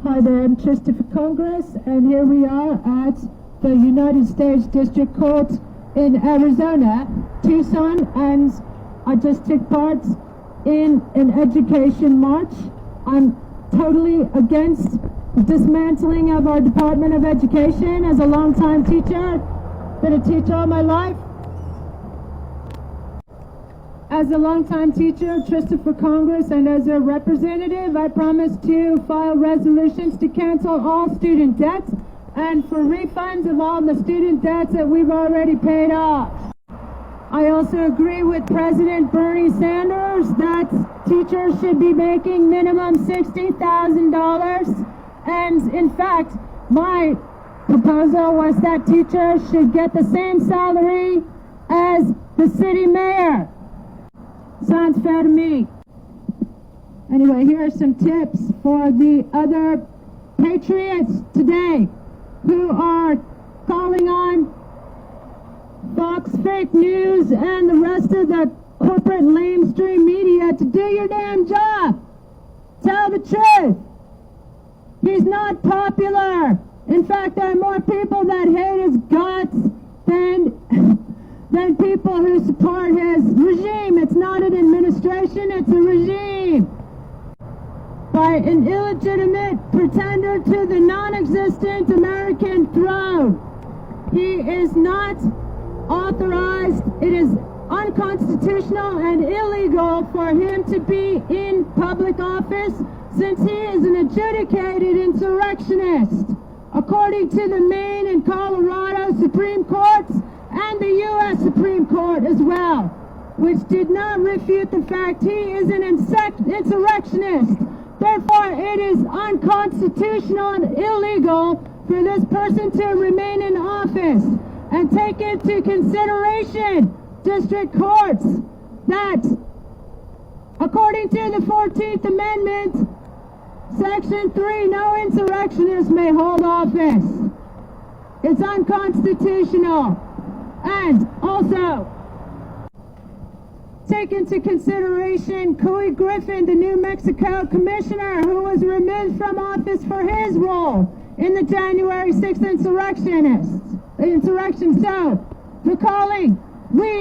Hi there, I'm Trista for Congress, and here we are at the United States District Court in Arizona, Tucson, and I just took part in an education march. I'm totally against the dismantling of our Department of Education. As a longtime teacher, been a teacher all my life. As a longtime teacher, Trista for Congress, and as a representative, I promise to file resolutions to cancel all student debts and for refunds of all the student debts that we've already paid off. I also agree with President Bernie Sanders that teachers should be making minimum $60,000. And in fact, my proposal was that teachers should get the same salary as the city mayor. Sounds fair to me. Anyway, here are some tips for the other patriots today who are calling on Fox fake news and the rest of the corporate lamestream media to do your damn job. Tell the truth. He's not popular. In fact, there are more people that hate his guts than people who support his regime. It's not an administration, it's a regime. By an illegitimate pretender to the non-existent American throne. He is not authorized. It is unconstitutional and illegal for him to be in public office since he is an adjudicated insurrectionist. According to the Maine and Colorado Supreme Courts and the U.S. Supreme Court as well, which did not refute the fact he is an insurrectionist. Therefore, it is unconstitutional and illegal for this person to remain in office. And take into consideration, district courts, that according to the 14th Amendment, Section 3, no insurrectionist may hold office. It's unconstitutional. And also, take into consideration Couy Griffin, the New Mexico commissioner who was removed from office for his role in the January 6th insurrection. So, recalling,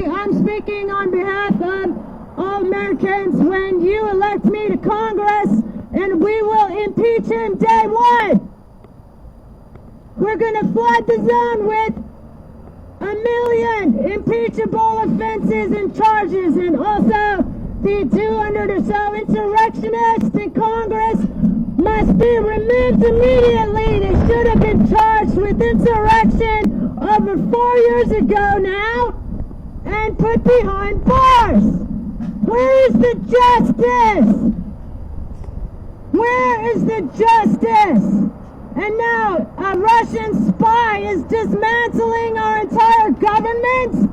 I'm speaking on behalf of all Americans. When you elect me to Congress, and we will impeach him day one. We're going to flood the zone with 1 million impeachable offenses and charges, and also the 200 or so insurrectionists in Congress must be removed immediately. They should have been charged with insurrection over 4 years ago now and put behind bars. Where is the justice? Where is the justice? And now a Russian spy is dismantling our entire government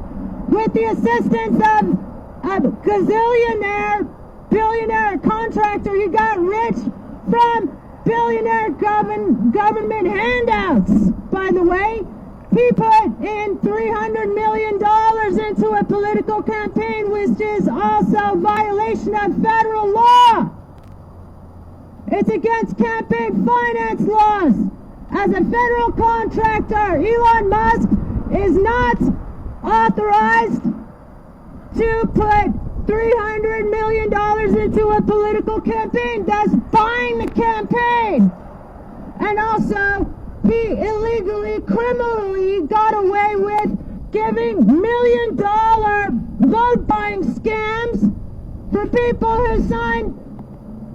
with the assistance of a billionaire contractor who got rich from billionaire government handouts. By the way, he put in $300 million into a political campaign, which is also a violation of federal law. It's against campaign finance laws. As a federal contractor, Elon Musk is not authorized to put $300 million into a political campaign. That's buying the campaign. And also, he illegally, criminally got away with giving $1 million vote-buying scams for people who signed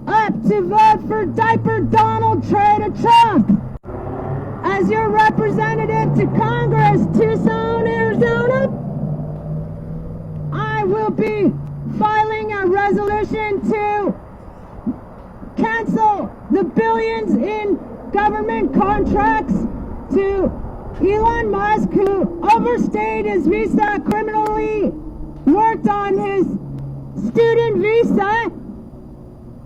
up to vote for diaper Donald Trump. As your representative to Congress, Tucson, Arizona, I will be filing a resolution to cancel the billions in government contracts to Elon Musk, who overstayed his visa, criminally worked on his student visa,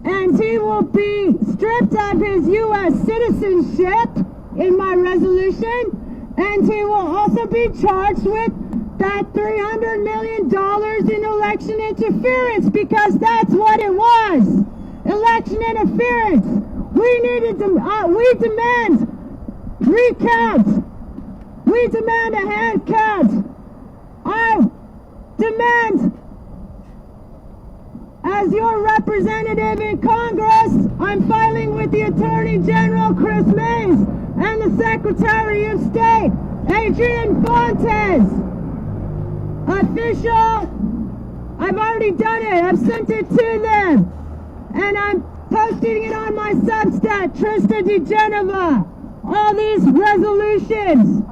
and he will be stripped of his U.S. citizenship in my resolution, and he will also be charged with that $300 million in election interference, because that's what it was. Election interference. We demand recount. We demand a hand count. I demand, as your representative in Congress, I'm filing with the Attorney General Chris Mays and the Secretary of State Adrian Fontes. Official, I've already done it. I've sent it to them. And I'm posting it on my Substack, Trista de Genova. All these resolutions.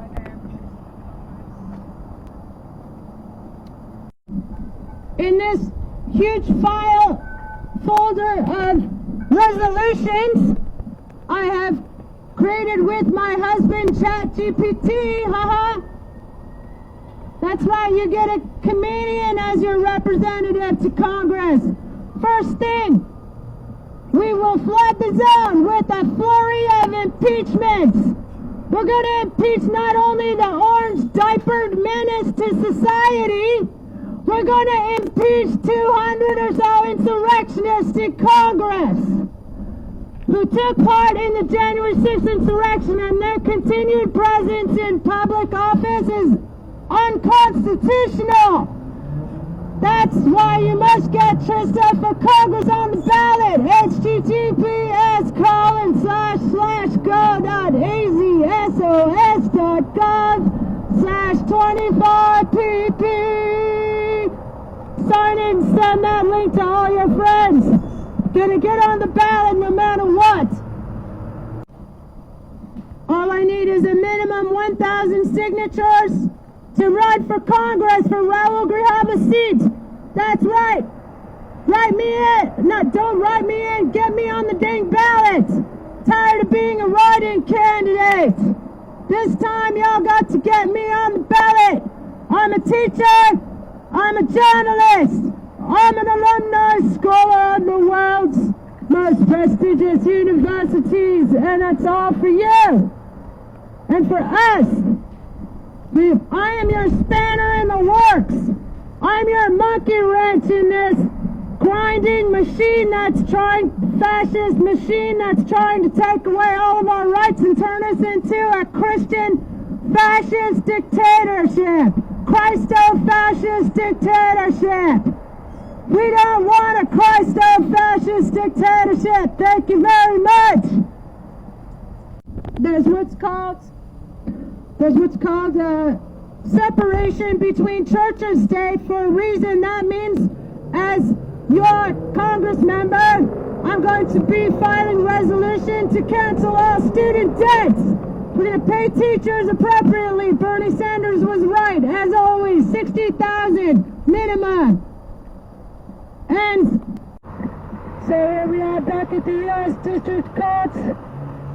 In this huge folder of resolutions, I have created with my husband ChatGPT, haha. That's right, you get a comedian as your representative to Congress. First thing, we will flood the zone with a flurry of impeachments. We're going to impeach not only the orange diapered menace to society, we're going to impeach 200 or so insurrectionists in Congress who took part in the January 6th insurrection, and their continued presence in public office is unconstitutional. That's why you must get Trista for Congress on the ballot. https://go.azsos.gov/25pp. Sign in, send that link to all your friends. Gonna get on the ballot no matter what. All I need is a minimum 1,000 signatures to run for Congress for Raul Grijalva's seat. That's right. Write me in. No, don't write me in. Get me on the dang ballot. Tired of being a write-in candidate. This time y'all got to get me on the ballot. I'm a teacher. I'm a journalist. I'm an alumni scholar of the world's most prestigious universities, and that's all for you. And for us. I am your spanner in the works. I'm your monkey wrench in this grinding machine fascist machine that's trying to take away all of our rights and turn us into a Christian fascist dictatorship. Christo-fascist dictatorship. We don't want a Christo-fascist dictatorship. Thank you very much. There's what's called separation between church and state for a reason. That means, as your Congress member, I'm going to be filing resolution to cancel all student debts. We're going to pay teachers appropriately. Bernie Sanders was right, as always. 60,000 minimum. And so here we are back at the U.S. District Courts.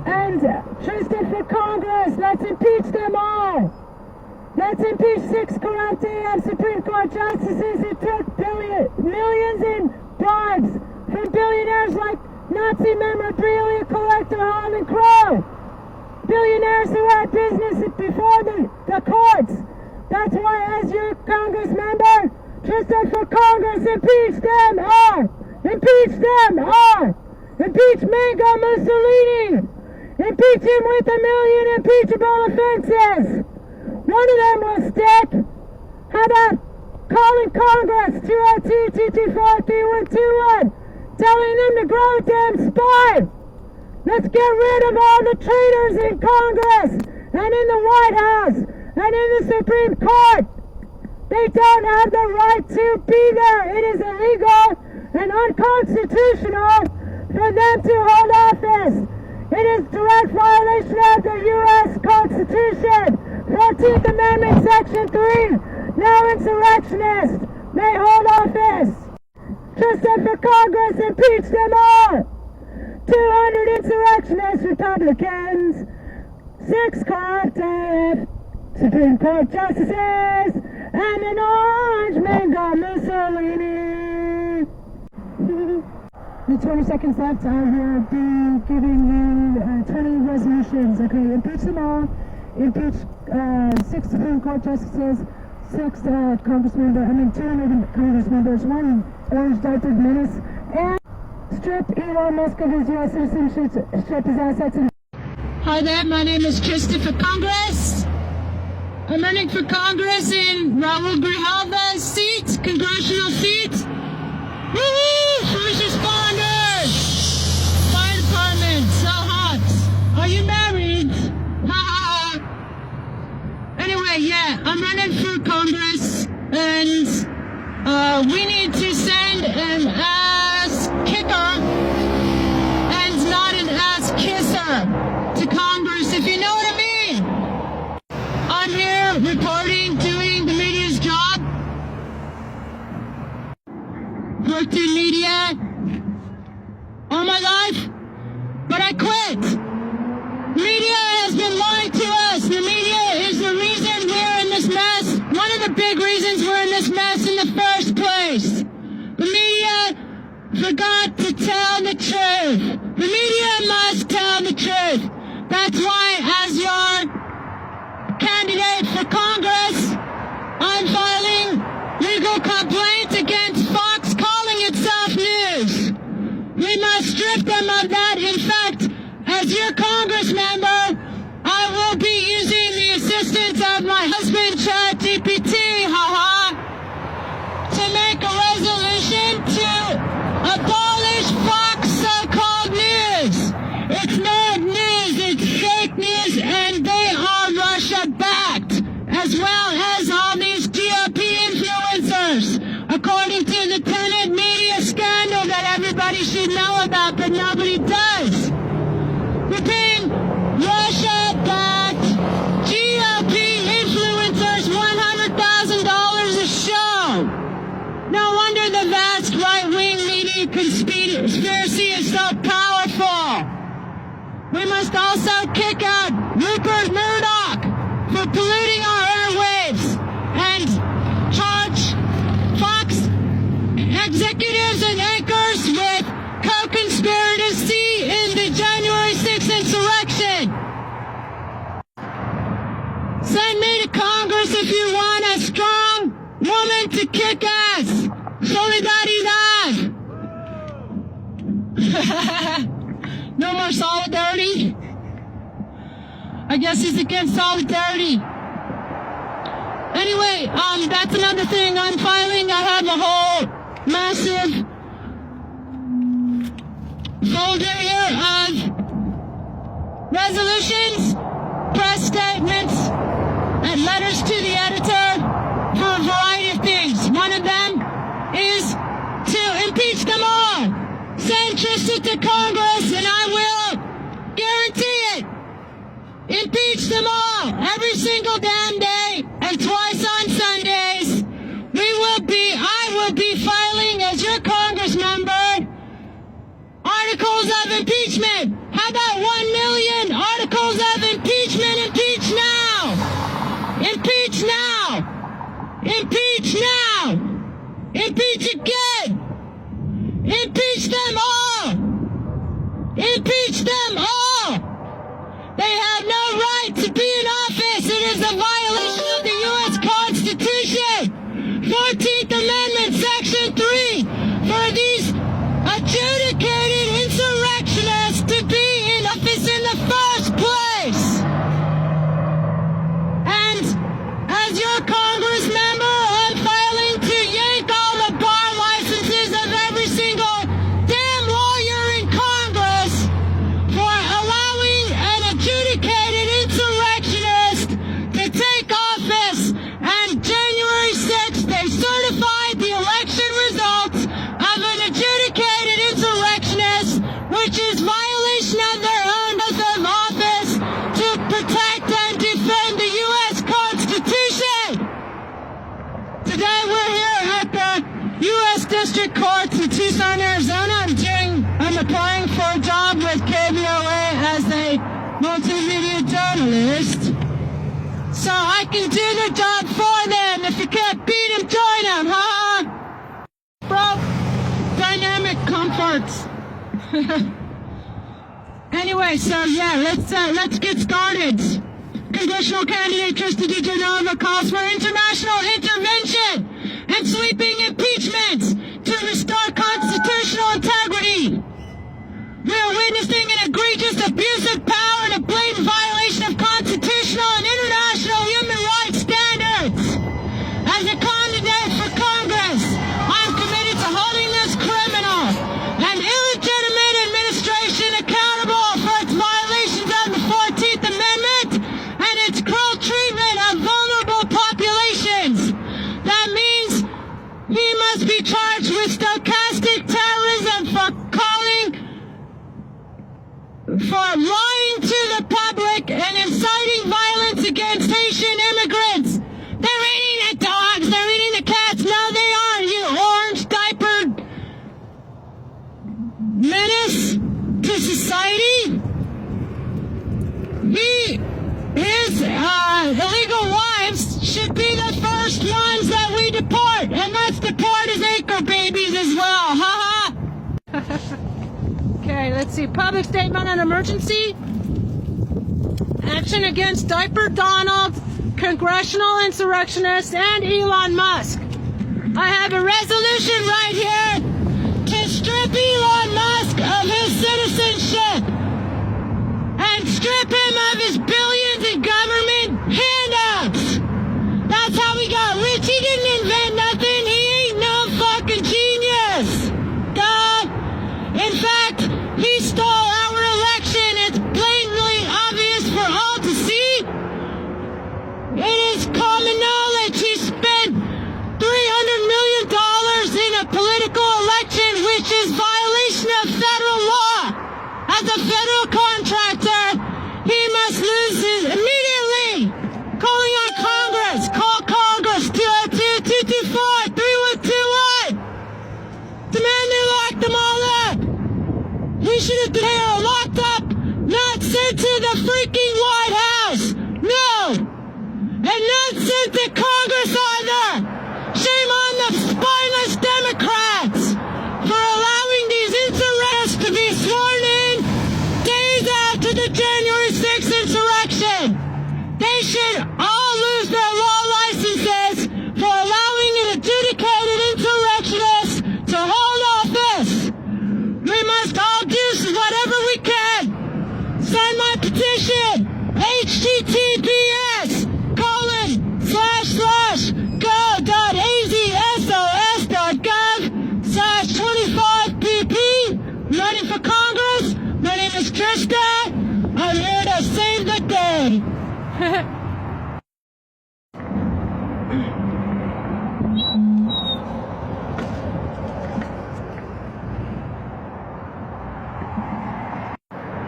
And Trista for Congress. Let's impeach them all. Let's impeach 6 corrupt Supreme Court justices who took millions in bribes from billionaires like Nazi memorabilia collector Harlan Crow. Billionaires who had business before the courts. That's why, as your Congress member, Trista for Congress, impeach them all. Impeach them all. Impeach Mango Mussolini. Impeach him with 1,000,000 impeachable offenses. One of them will stick. How about calling Congress 202-224-3121, telling them to grow a damn spine. Let's get rid of all the traitors in Congress and in the White House and in the Supreme Court. They don't have the right to be there. It is illegal and unconstitutional for them to hold office. It is direct violation of the U.S. Constitution. 14th Amendment, Section 3. No insurrectionist may hold office. Trista for Congress, impeach them all. 200 insurrectionist Republicans. 6 corrupt Supreme Court justices. And an orange Mango Mussolini. With 20 seconds left, I will be giving you 20 resolutions. Okay, impeach them all. Impeach 6 Supreme Court justices, 6 Congress members, 200 Congress members, 1 orange diapered menace, and strip Elon Musk of his U.S. citizenship, strip his assets. Hi there, my name is Trista for Congress. I'm running for Congress in Raul Grijalva's seat, congressional seat. Woo! First responders! Fire department, so hot. Are you married? Ha! Anyway, yeah, I'm running for Congress, and we need to send an ass kicker and not an ass kisser to Congress, if you know what I mean. I'm here reporting, doing the media's job. Worked in media all my life, but I quit. Media has been lying to us. The media is the reason we're in this mess. One of the big reasons we're in this mess in the first place. The media forgot to tell the truth. The media must tell the truth. That's why, as your candidate for Congress, I'm filing legal complaint against Fox calling itself news. We must strip them of that. In fact, as your Congress member, I will be using the assistance of my husband, ChatGPT, to make a resolution to abolish Fox so-called news. It's not news, it's fake news, and they are Russia-backed, as well as all these GOP influencers, according to the Tenet media scandal that everybody should know about, but nobody does. We're being Russia-backed GOP influencers $100,000 a show. No wonder the vast right-wing media conspiracy is so powerful. We must also kick out Rupert Murdoch for polluting our airwaves and charge Fox executives and anchors with co-conspiracy in the January 6th insurrection. Send me to Congress if you want a strong woman to kick ass. Solidaridad. No more solidarity? I guess he's against solidarity. Anyway, that's another thing I'm filing. I have a whole massive folder here of resolutions, press statements, and letters to the editor for a variety of things. One of them is to impeach them all. Send Trista to Congress and I will guarantee it. Impeach them all every single damn day and twice on Sundays. I will be filing as your Congress member articles of impeachment. How about 1 million articles of impeachment? Impeach now. Impeach now. Impeach now. Impeach again. Impeach them all. Impeach them all. They have no right to be in office. It is a violation of the U.S. Constitution. 14th Amendment, Section 3, for these adjudicated insurrectionists to be in office in the first place. And as your Congress member, I'm filing to yank all the bar licenses of every single damn lawyer in Congress for allowing an adjudicated insurrectionist to take office. And January 6th, they certified the election results of an adjudicated insurrectionist, which is violation of their own oath of office to protect and defend the U.S. Constitution. Today we're here at the U.S. District Court in Tucson, Arizona. I'm applying for a job with KVOA as a multimedia journalist, so I can do the job for them. If you can't beat them, join them, huh? Bro, dynamic comforts. Anyway, so yeah, let's get started. Congressional candidate Trista DeGenova calls for international intervention and sweeping impeachment to restore constitutional integrity. should be the first ones that we deport, and let's deport his acre babies as well. Ha ha. Okay, let's see. Public statement on emergency. Action against Diaper Donald, congressional insurrectionists, and Elon Musk. I have a resolution right here to strip Elon Musk of his citizenship and strip him of his billions in government handouts. That's how we got rich. He didn't invent nothing. He ain't no fucking genius. Duh. In fact, he stole our election. It's blatantly obvious for all to see. It is common knowledge he spent $300 million in a political election, which is violation of federal law. As a federal contractor, he must lose his immediately. Calling on Congress. Call Congress. 202-224-3121. Demand they lock them all up. He should have been locked up, not sent to the freaking White House. No. And not sent to Congress either. Shame on the spineless Democrats for allowing these insurrectionists to be sworn in days after the January 6th insurrection. They should all lose their law licenses for allowing an adjudicated insurrectionist to hold office. We must all do whatever we can. Sign my petition. https://go.azsos.gov/25pp. Running for Congress. My name is Trista. I'm here to save the day.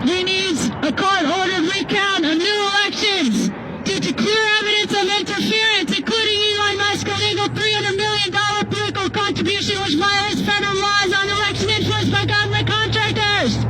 He needs a court-ordered recount of new elections due to clear evidence of interference, including Elon Musk's illegal $300 million political contribution, which violates federal laws on election influence by government contractors.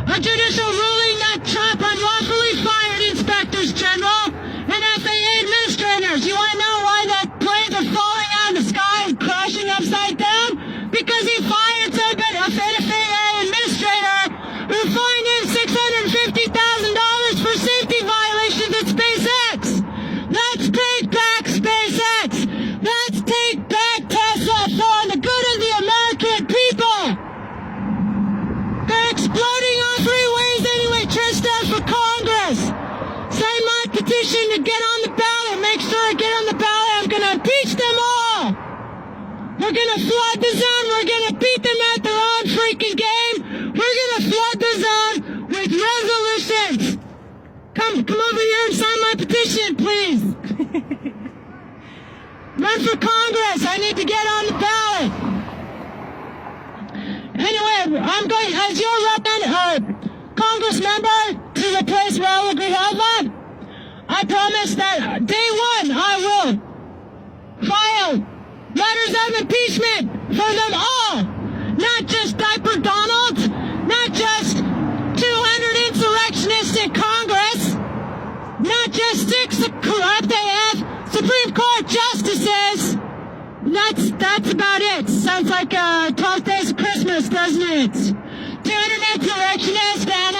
A judicial ruling that Trump unlawfully fired inspectors general and FAA administrators. You want to know why the planes are falling out of the sky and crashing upside down? Because he fired a FAA administrator who fined him $650,000 for safety violations at SpaceX. Let's take back SpaceX. Let's take back Tesla for the good of the American people. They're exploding on freeways anyway. Trista for Congress. Sign my petition to get on the ballot. Make sure I get on the ballot. I'm going to impeach them all. We're going to flood the zone. We're going to beat them at their own freaking game. We're going to flood the zone with resolutions. Come over here and sign my petition, please. Run for Congress. I need to get on the ballot. Anyway, I'm going as your Congress member to the place where I will be held on. I promise that day one I will file letters of impeachment for them all. Not just Diaper Donald, not just 200 insurrectionists in Congress, not just 6 Supreme Court justices. That's about it. Sounds like 12 Days of Christmas, doesn't it? 200 insurrectionists and